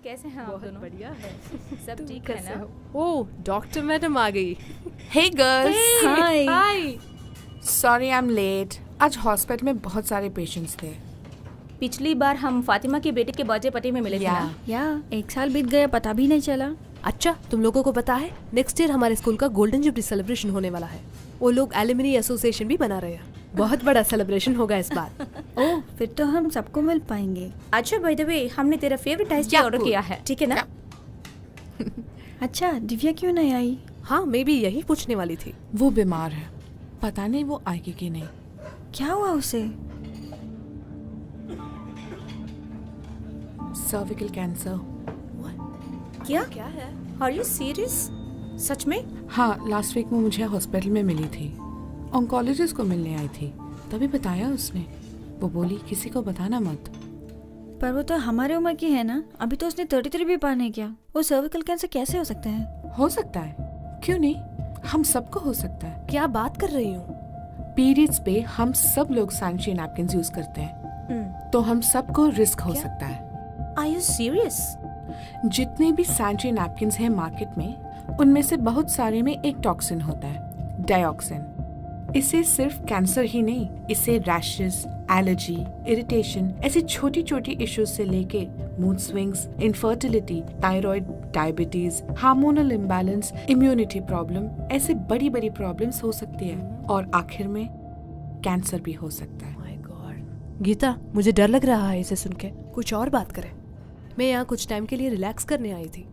कैसे हैं आप बहुत दोनों? बढ़िया है। सब ठीक है ना? ओह, डॉक्टर मैडम आ गई। Hey girls! Hi. Hi. Sorry I'm late. आज हॉस्पिटल में बहुत सारे पेशेंट्स थे। पिछली बार हम फातिमा की बेटी के बर्थडे पार्टी में मिले थे ना? या 1 साल बीत गया, पता भी नहीं चला। अच्छा, तुम लोगों को पता है नेक्स्ट ईयर हमारे स्कूल का गोल्डन जुबली सेलिब्रेशन होने वाला है। वो लोग एलुमनी एसोसिएशन भी बना रहे हैं। बहुत बड़ा सेलिब्रेशन होगा इस बार। ओह, फिर तो हम सबको मिल पाएंगे। अच्छा बाय द वे, हमने तेरा फेवरेट आइस टी ऑर्डर किया है, ठीक है ना? अच्छा, दिव्या क्यों नहीं आई? हाँ, मैं भी यही पूछने वाली थी। वो बीमार है, पता नहीं वो आएगी कि नहीं। क्या हुआ उसे? Cervical cancer. क्या है? Are you serious? सच में? हाँ, लास्ट वीक वो मुझे हॉस्पिटल में मिली थी। ऑन्कोलॉजिस्ट को मिलने आई थी, तभी बताया उसने। वो बोली किसी को बताना मत। पर वो तो हमारे उम्र की है ना, अभी तो उसने 33 भी पार नहीं किया। वो सर्विकल कैंसर कैसे हो सकता है? हो सकता है, क्यों नहीं, हम सबको हो सकता है। क्या बात कर रही हूँ? पीरियड्स पे हम सब लोग सैनिटरी नैपकिन यूज करते हैं, तो हम सबको रिस्क हो सकता है। Are you serious? जितने भी सैनिटरी नैपकिन हैं मार्केट में, उनमें से बहुत सारे में एक टॉक्सिन होता है, डाइऑक्सिन। इससे सिर्फ कैंसर ही नहीं, इससे रैशेस, एलर्जी, इरिटेशन, ऐसी छोटी छोटी इश्यूज से लेके mood swings, infertility, thyroid, diabetes, hormonal imbalance, immunity problem, ऐसे बड़ी बड़ी प्रॉब्लम्स हो सकती है। और आखिर में कैंसर भी हो सकता है। My God. गीता, मुझे डर लग रहा है इसे सुन के। कुछ और बात करें। मैं यहाँ कुछ टाइम के लिए रिलैक्स करने आई थी।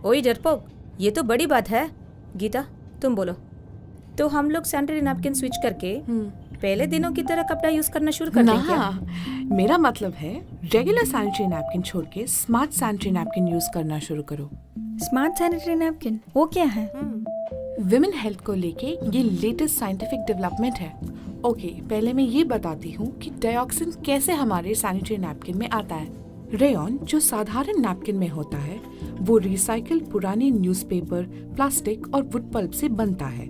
ओए डरपोक, ये तो बड़ी बात है। गीता, तुम बोलो। तो हम लोग सैनिटरी नैपकिन स्विच करके पहले दिनों की तरह कपड़ा यूज करना शुरू कर दें क्या? ना, मेरा मतलब है रेगुलर सैनिटरी नैपकिन छोड़ के स्मार्ट सैनिटरी नैपकिन यूज करना शुरू करो। स्मार्ट सैनिटरी नैपकिन वो क्या है? विमेन हेल्थ को लेके ये लेटेस्ट साइंटिफिक डेवलपमेंट है। ओके, पहले मैं ये बताती हूँ कि डाइऑक्सिन कैसे हमारे सैनिटरी नैपकिन में आता है। रेयॉन जो साधारण नैपकिन में होता है, वो रिसाइकिल पुरानी न्यूज़पेपर, प्लास्टिक और वुड पल्प से बनता है।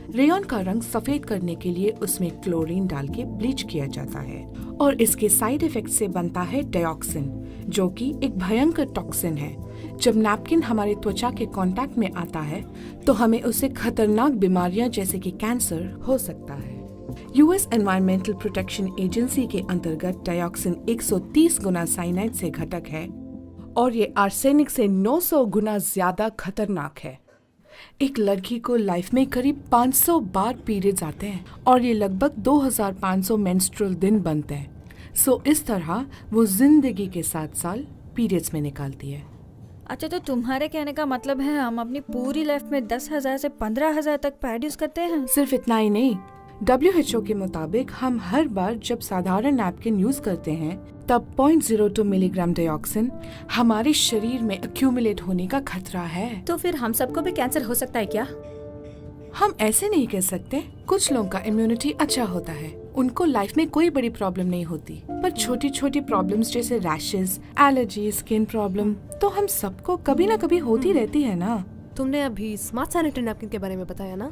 रेयॉन का रंग सफेद करने के लिए उसमें क्लोरीन डाल के ब्लीच किया जाता है और इसके साइड इफेक्ट से बनता है डाइऑक्सिन, जो कि एक भयंकर टॉक्सिन है। जब नैपकिन हमारे त्वचा के कांटेक्ट में आता है तो हमें उससे खतरनाक बीमारियां जैसे कि कैंसर हो सकता है। यूएस एनवायरमेंटल प्रोटेक्शन एजेंसी के अंतर्गत डाइऑक्सिन 130 गुना साइनाइड से घटक है और ये आर्सेनिक से 900 गुना ज्यादा खतरनाक है। एक लड़की को लाइफ में करीब 500 बार पीरियड्स आते हैं और ये लगभग 2500 मेंस्ट्रुअल दिन बनते हैं। सो इस तरह वो जिंदगी के 7 साल पीरियड्स में निकालती है। अच्छा, तो तुम्हारे कहने का मतलब है हम अपनी पूरी लाइफ में 10,000 से 15,000 तक पैड यूज करते हैं? सिर्फ इतना ही नहीं, WHO के मुताबिक हम हर बार जब साधारण नैपकिन यूज करते हैं तब 0.02 मिलीग्राम डाइऑक्सिन हमारे शरीर में एक्यूमुलेट होने का खतरा है। तो फिर हम सबको भी कैंसर हो सकता है क्या? हम ऐसे नहीं कह सकते। कुछ लोगों का इम्यूनिटी अच्छा होता है, उनको लाइफ में कोई बड़ी प्रॉब्लम नहीं होती, पर छोटी छोटी प्रॉब्लम्स जैसे रैशेस, एलर्जी, स्किन प्रॉब्लम तो हम सबको कभी ना कभी होती रहती है ना। तुमने अभी स्मार्ट सैनिटरी नैपकिन के बारे में बताया ना,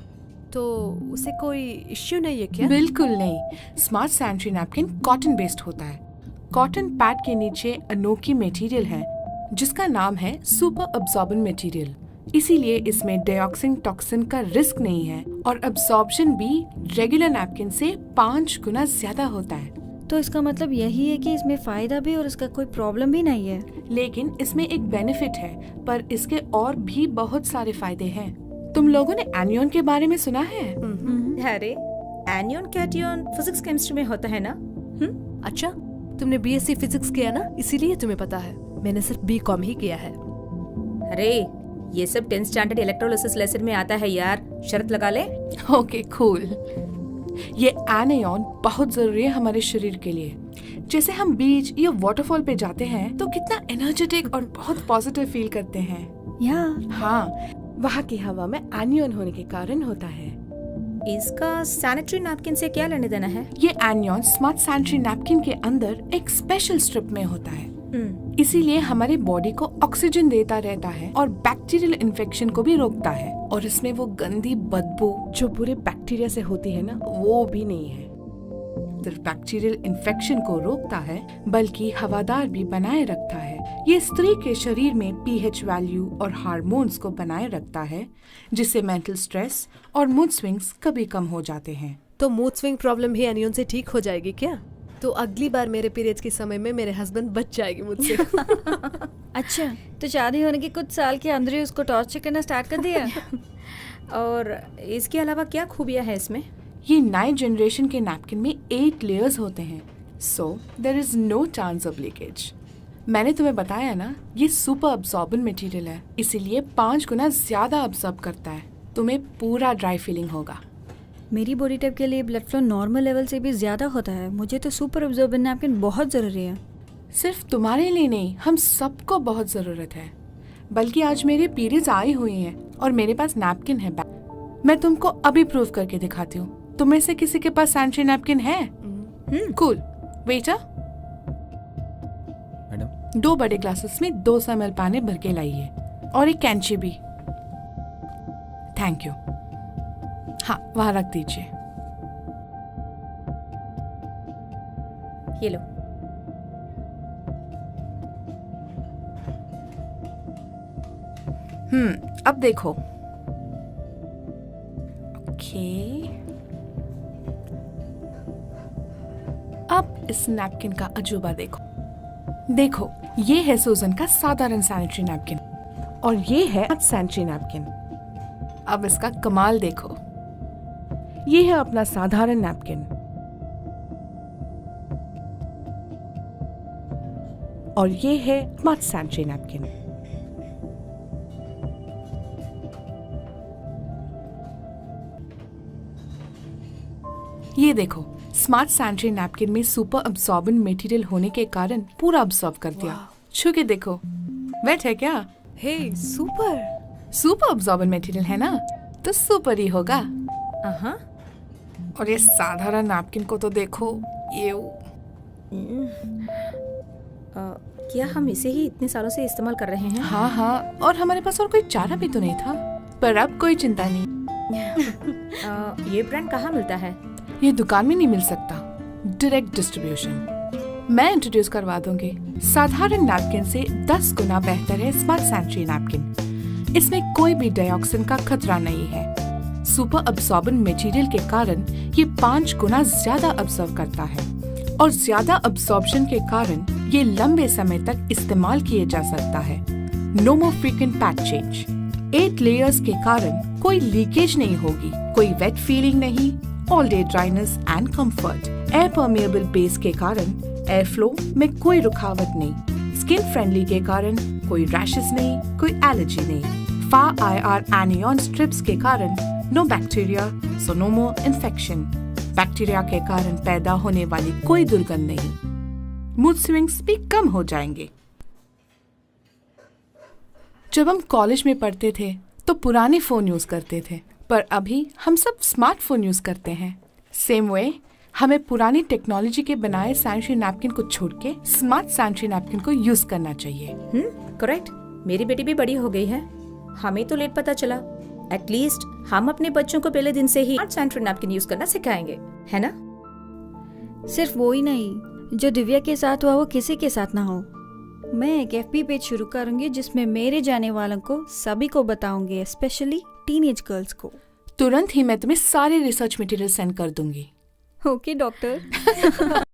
तो उसे कोई इश्यू नहीं है क्या? बिल्कुल नहीं। Smart sanitary napkin cotton based होता है। कॉटन पैड के नीचे अनोखी मटेरियल है जिसका नाम है सुपर अब्सॉर्बेंट मटेरियल, इसीलिए इसमें डाइऑक्सिन टॉक्सिन का रिस्क नहीं है और अब्सॉर्प्शन भी रेगुलर नैपकिन से 5 गुना ज्यादा होता है। तो इसका मतलब यही है कि इसमें फायदा भी और इसका कोई प्रॉब्लम भी नहीं है। लेकिन इसमें एक बेनिफिट है, पर इसके और भी बहुत सारे फायदे हैं। तुम लोगों ने एनियन के बारे में सुना है? अरे एनियन कैटियन फिजिक्स केमिस्ट्री में होता है ना? अच्छा, तुमने बीएससी फिजिक्स किया ना, इसीलिए तुम्हें पता है। मैंने सिर्फ बीकॉम ही किया है। अरे ये सब 10th स्टैंडर्ड इलेक्ट्रोलिसिस लेसन में आता है यार, शर्त लगा ले। Okay cool. ये एनियन बहुत जरूरी है हमारे शरीर के लिए। जैसे हम बीच या वाटरफॉल पे जाते हैं तो कितना एनर्जेटिक और बहुत पॉजिटिव फील करते हैं। या हाँ, वहाँ की हवा में एनियन होने के कारण होता है। इसका सैनिटरी नैपकिन से क्या लेने देना है? ये एनियन स्मार्ट सैनिटरी नैपकिन के अंदर एक स्पेशल स्ट्रिप में होता है, इसीलिए हमारे बॉडी को ऑक्सीजन देता रहता है और बैक्टीरियल इन्फेक्शन को भी रोकता है। और इसमें वो गंदी बदबू जो बुरे बैक्टीरिया से होती है ना, वो भी नहीं है। सिर्फ बैक्टीरियल इन्फेक्शन को रोकता है, बल्कि हवादार भी बनाए रखता है, ये स्त्री के शरीर में पीएच वैल्यू और हार्मोन्स को बनाए रखता है, जिससे मेंटल स्ट्रेस और मूड स्विंग्स कभी कम हो जाते हैं। तो मूड स्विंग प्रॉब्लम भी एनियन से ठीक हो जाएगी क्या? तो अगली बार मेरे पीरियड्स के समय में मेरे हस्बैंड बच जाएगी मुझसे। अच्छा, तो शादी होने के कुछ साल के अंदर ही उसको टॉर्चर करना स्टार्ट कर दिया? और इसके अलावा क्या खूबियाँ है इसमें? ये नए जनरेशन के नैपकिन में 8 लेयर्स होते हैं, so there is no chance of leakage. मैंने तुम्हें बताया ना, ये सुपर अब्सॉर्बेंट मटेरियल है, इसीलिए 5 गुना ज्यादा अब्सॉर्ब करता है। तुम्हें पूरा ड्राई फीलिंग होगा। मेरी बॉडी टाइप के लिए ब्लड फ्लो नॉर्मल लेवल से भी ज़्यादा होता है। मुझे तो सुपर अब्जॉर्बेंट नैपकिन बहुत ज़रूरी है। सिर्फ तुम्हारे लिए नहीं, हम सबको बहुत ज़रूरत है। बल्कि आज मेरे पीरियड्स आई हुई हैं और मेरे पास नैपकिन है। मैं तुमको अभी प्रूव करके दिखाती हूँ। तुम में से किसी के पास सैनिटरी नैपकिन है? कूल। वेटर, मैडम 2 बड़े ग्लासेस में 200 ml पानी भर के लाइए और एक कैंची भी। Thank you. हाँ, वहाँ रख दीजिए। ये लो। अब देखो। ओके, अब इस नैपकिन का अजूबा देखो। देखो, ये है सूजन का साधारण सैनिटरी नैपकिन और ये है सैनिटरी नैपकिन। अब इसका कमाल देखो। ये है अपना साधारण नैपकिन और ये है स्मार्ट सैनिटरी नैपकिन। ये देखो, स्मार्ट सैनिटरी नैपकिन में सुपर अब्सॉर्बेंट मटेरियल होने के कारण पूरा अब्सॉर्ब कर दिया। छू के देखो, वेट है क्या? हे सुपर। सुपर अब्सॉर्बेंट मटेरियल है ना, तो सुपर ही होगा। हाँ, और ये साधारण नैपकिन को तो देखो, ये क्या हम इसे ही इतने सालों से इस्तेमाल कर रहे हैं? हाँ हाँ, और हमारे पास और कोई चारा भी तो नहीं था, पर अब कोई चिंता नहीं। ये ब्रांड कहाँ मिलता है? ये दुकान में नहीं मिल सकता, डायरेक्ट डिस्ट्रीब्यूशन। मैं इंट्रोड्यूस करवा दूंगी। साधारण नैपकिन से 10 गुना बेहतर है स्मार्ट सैनिटरी नैपकिन। इसमें कोई भी डाइऑक्सिन का खतरा नहीं है। सुपर अब्सॉर्बेंट मटेरियल के कारण ये 5 गुना ज्यादा अब्सॉर्ब करता है और ज्यादा अब्सॉर्प्शन के कारण ये लंबे समय तक इस्तेमाल किए जा सकता है। No more frequent pad change. 8 layers के कारण कोई लीकेज नहीं होगी, कोई वेट फीलिंग नहीं, all day dryness and comfort. Air permeable base के कारण एयर फ्लो में कोई रुकावट नहीं। स्किन फ्रेंडली के कारण कोई रैशेस नहीं, कोई एलर्जी नहीं। FAR एनियन स्ट्रिप्स के कारण no bacteria, so no more infection. Bacteria के कारण पैदा होने वाली कोई दुर्गंध नहीं। मूड स्विंग्स भी कम हो जाएंगे। जब हम कॉलेज में पढ़ते थे तो पुराने फोन यूज करते थे, पर अभी हम सब स्मार्टफोन यूज करते हैं। सेम वे हमें पुरानी टेक्नोलॉजी के बनाए सैनिटरी नैपकिन को छोड़ के स्मार्ट सैनिटरी नैपकिन को यूज करना चाहिए। करेक्ट। मेरी बेटी भी बड़ी हो गई है, हमें तो लेट पता चला। एटलीस्ट हम अपने बच्चों को पहले दिन से ही सैनिटरी नैपकिन यूज करना सिखाएंगे, है ना? सिर्फ वो ही नहीं, जो दिव्या के साथ हुआ वो किसी के साथ ना हो। मैं एक FB पेज शुरू करूंगी जिसमें मेरे जाने वालों को सभी को बताऊंगी, स्पेशली टीनेज गर्ल्स को। तुरंत ही मैं तुम्हें सारे रिसर्च मटेरियल सेंड कर दूंगी। Okay doctor.